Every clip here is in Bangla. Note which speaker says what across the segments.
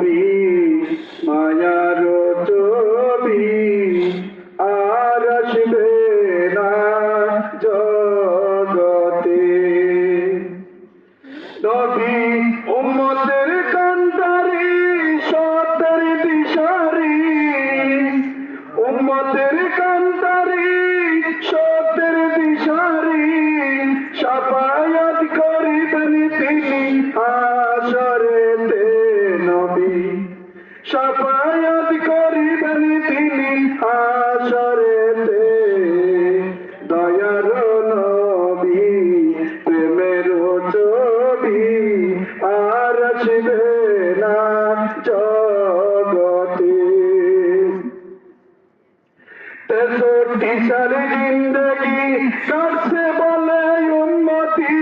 Speaker 1: নবী মায়ার ছবি আর আসবে না জগতে। নবী উম্মতের কান্ডারি সতের দিশারি, উম্মতের কান্ডারি সতের দিশারি, শাফায়াত করিবেন তিনি হাশরেতে। নবী শাফায়াত করিবেন তিনি হাশরেতে। দয়ার নবী প্রেমের ছবি আর আসবে না জগতে। 63 সাল জিন্দগি কাটছে বলে উম্মতি,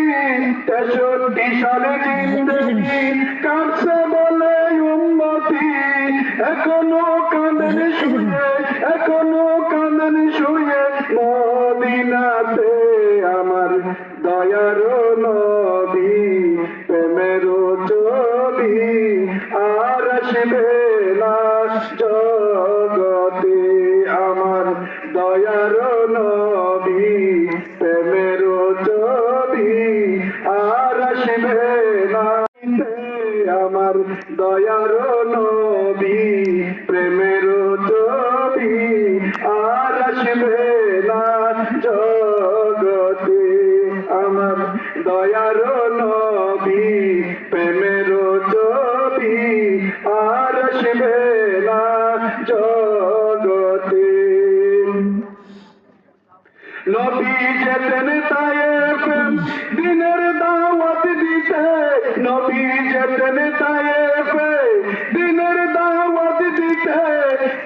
Speaker 1: 63 সাল জিন্দগি কাটছে বলে উম্মতি। এখনো কাঁদেন শুয়ে, এখনো কাঁদেন শুয়ে মদিনাতে। আমার দয়ার নবী প্রেমের ছবি আর আসবে না জগতে। আমার দয়ার নবী প্রেমের ছবি আর আসবে না। আমার দয়ার নবী প্রেমের ছবি আর আসবে না জগতে। আমার দয়ার নবী প্রেমের ছবি আর আসবে না জগতে। নবী যেতেন তায়েফে দিনের দাওয়াত দিতে, নবী যেতেন তায়েফে দিনের দাওয়াত দিতে।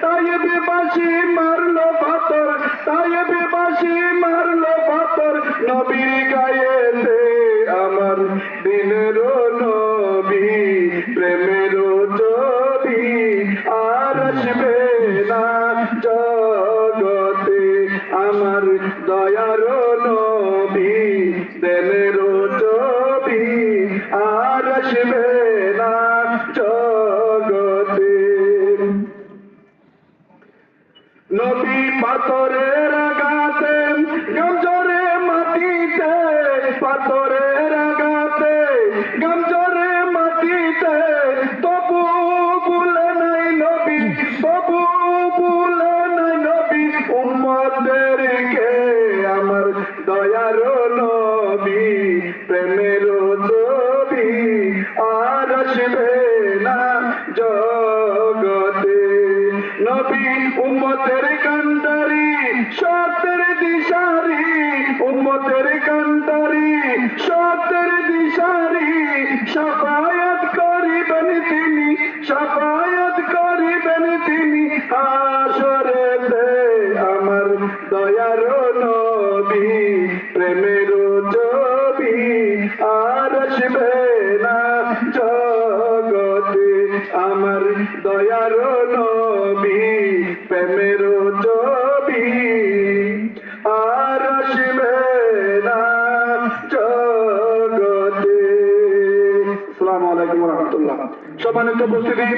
Speaker 1: তায়েফে বাসি মারলো পাথর, তায়েফে বাসি মারলো পাথর নবীর গায়েতে। আমার দিনের নবী প্রেমের ছবি আর আসবে না জগতে। আমার দয়ার নবী দেনের ছবি আর আসবে না জগতে। নবী পাথরের আঘাতে গঞ্জরে মাটিতে, পাথরের আঘাতে গঞ্জরে মাটিতে। তবু ভুলে নাই নবী, তবু ভুলে নাই নবী উম্মতদেরকে। আমার দয়ার নবী প্রেমের ছবি আর আসবে না জগতে। নবী উম্মতের কান্ডারি সতের দিশারি, উম্মতের কান্ডারি সতের দিশারি। শাফায়াত করিবেন তিনি, শাফায়াত করিবেন তিনি হাশরেতে। আমার দয়ার নবী প্রেমের ছবি আর আসবে না জগতে। আমার দয়ার নবী প্রেমের ছবি আর আসবে না জগতে। আসসালামু আলাইকুম ওয়া রাহমাতুল্লাহ। সম্মানিত উপস্থিতি,